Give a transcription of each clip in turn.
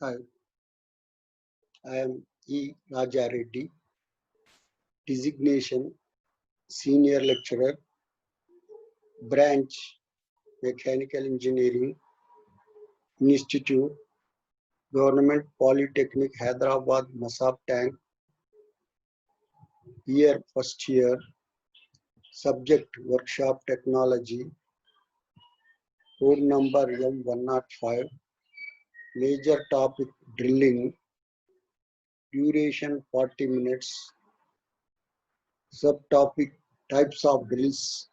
Hi, I am E. Raja Reddy, designation Senior Lecturer, Branch Mechanical Engineering Institute, Government Polytechnic Hyderabad, Masab Tank, year first year, subject Workshop Technology, code number M105, major topic drilling, duration 40 minutes, subtopic types of drills.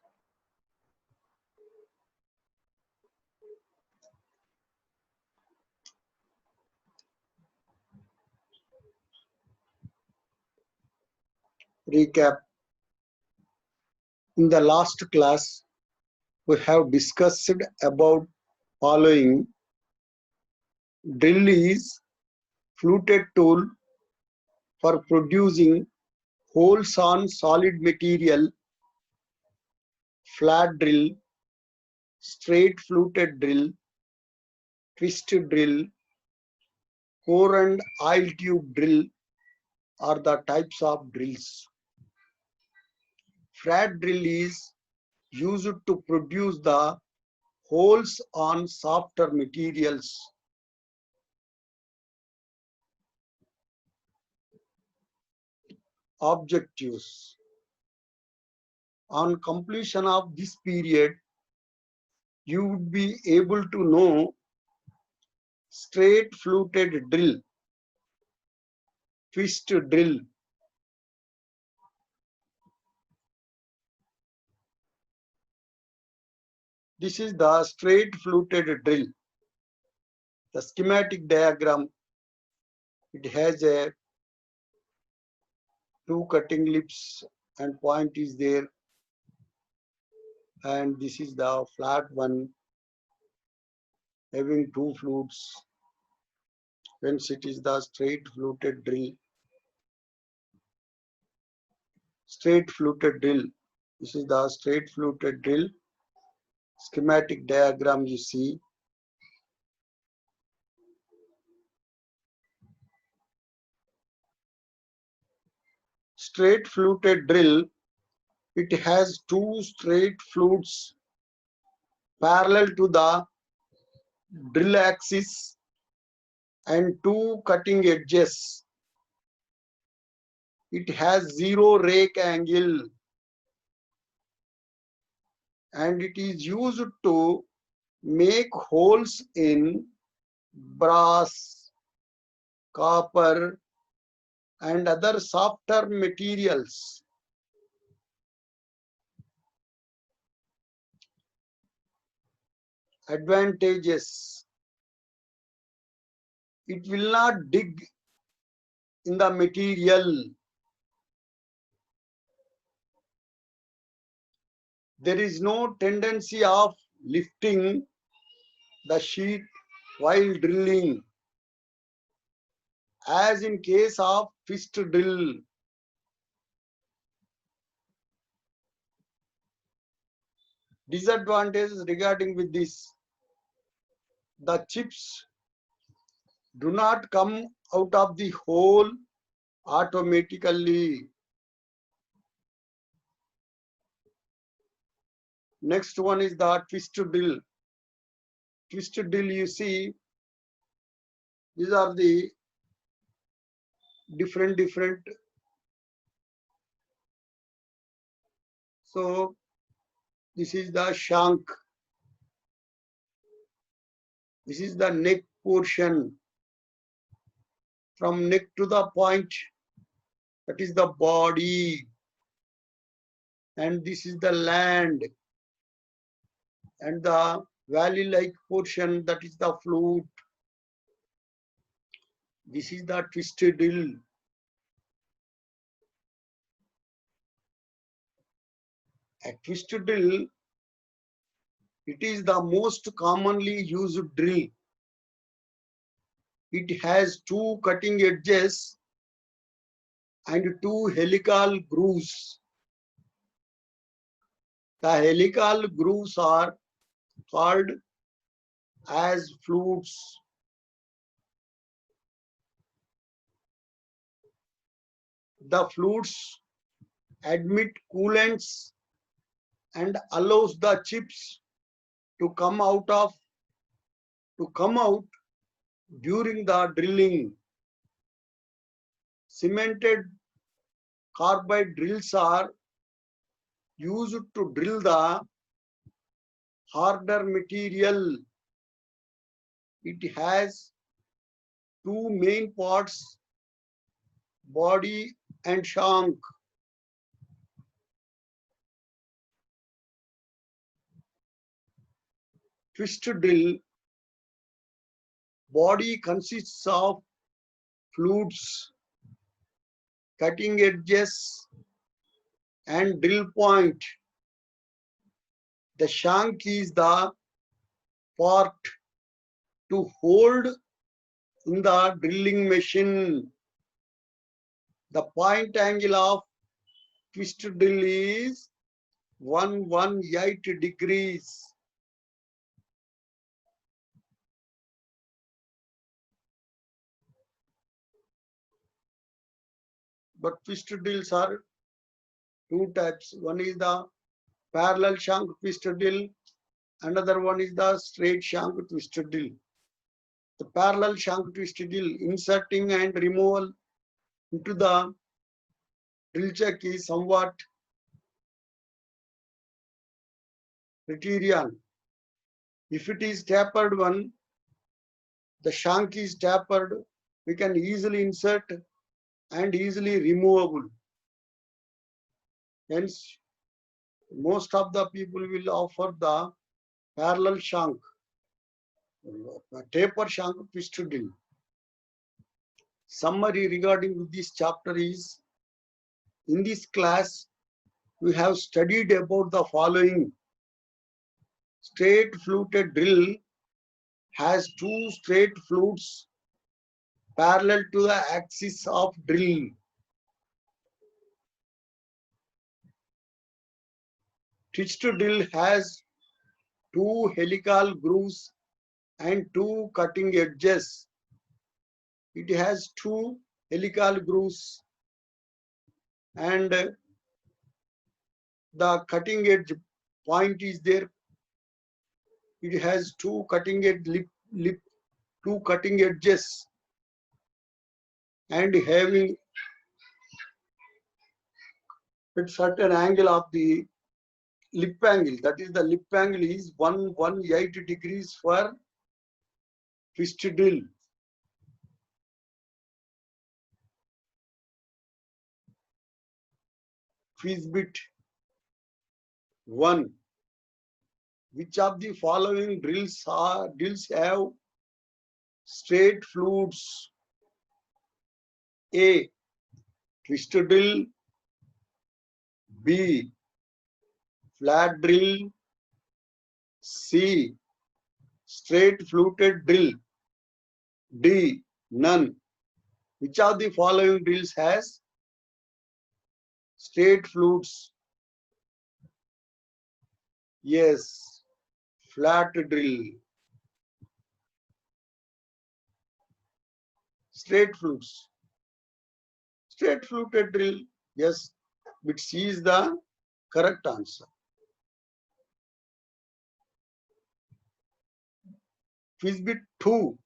Recap. In the last class, we have discussed about following. Drill is fluted tool for producing holes on solid material, flat drill, straight fluted drill, twist drill, core and oil tube drill are the types of drills. Flat drill is used to produce the holes on softer materials. Objectives. On completion of this period, you would be able to know straight fluted drill, twist drill, this is the straight fluted drill. The schematic diagram, it has a two cutting lips and point is there, and this is the flat one having two flutes. Hence it is the straight fluted drill. Straight fluted drill. This is the straight fluted drill. Schematic diagram you see. Straight fluted drill, it has two straight flutes parallel to the drill axis and two cutting edges. It has zero rake angle and it is used to make holes in brass, copper and other softer materials. Advantages. It will not dig in the material. There is no tendency of lifting the sheet while drilling, as in case of twist drill. Disadvantages regarding with this. The chips do not come out of the hole automatically. Next one is the twist drill. Twist drill, you see, these are the different. So this is the shank. This is the neck portion. From neck to the point, that is the body. And this is the land. And the valley-like portion, that is the flute. This is the twisted drill. A twisted drill, it is the most commonly used drill. It has two cutting edges and two helical grooves. The helical grooves are called as flutes. the fluids admit coolants and allows the chips to come out during the drilling. Cemented carbide drills are used to drill the harder material. It has two main parts, body and shank. Twist drill body consists of flutes, cutting edges, and drill point. The shank is the part to hold in the drilling machine. The point angle of twist drill is 118 degrees. But twist drills are two types. One is the parallel shank twist drill. Another one is the straight shank twist drill. The parallel shank twist drill, inserting and removal into the drill chuck is somewhat criterion. If it is tapered one, the shank is tapered, we can easily insert and easily removable. Hence, most of the people will offer the parallel shank, taper shank twist drill. Summary regarding this chapter is, in this class, we have studied about the following. Straight fluted drill has two straight flutes parallel to the axis of drill. Twist drill has two helical grooves and two cutting edges. It has two helical grooves and the cutting edge point is there. It has two cutting edge two cutting edges and having a certain angle of the lip angle. That is, the lip angle is 118 degrees for twist drill. Quiz bit 1. Which of the following drills have straight flutes? A. Twist drill. B. Flat drill. C. Straight fluted drill. D. None. Which of the following drills has straight flutes? Yes, flat drill. Straight flutes. Straight fluted drill. Yes, bit C is the correct answer. Quiz bit 2.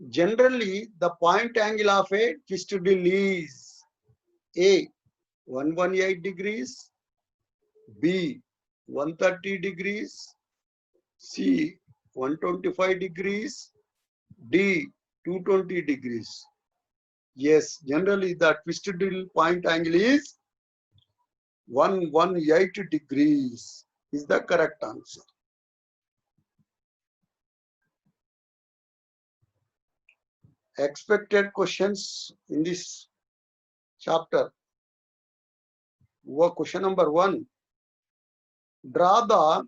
Generally, the point angle of a twist drill is A. 118 degrees, B. 130 degrees, C. 125 degrees, D. 220 degrees. Yes, generally the twist drill point angle is 118 degrees is the correct answer. Expected questions in this chapter. Question number 1. Draw the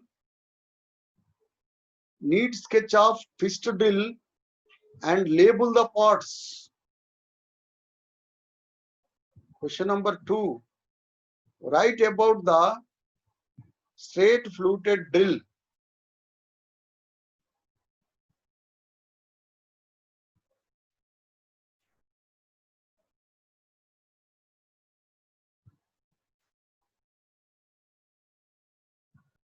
neat sketch of twist drill and label the parts. Question number 2. Write about the straight fluted drill.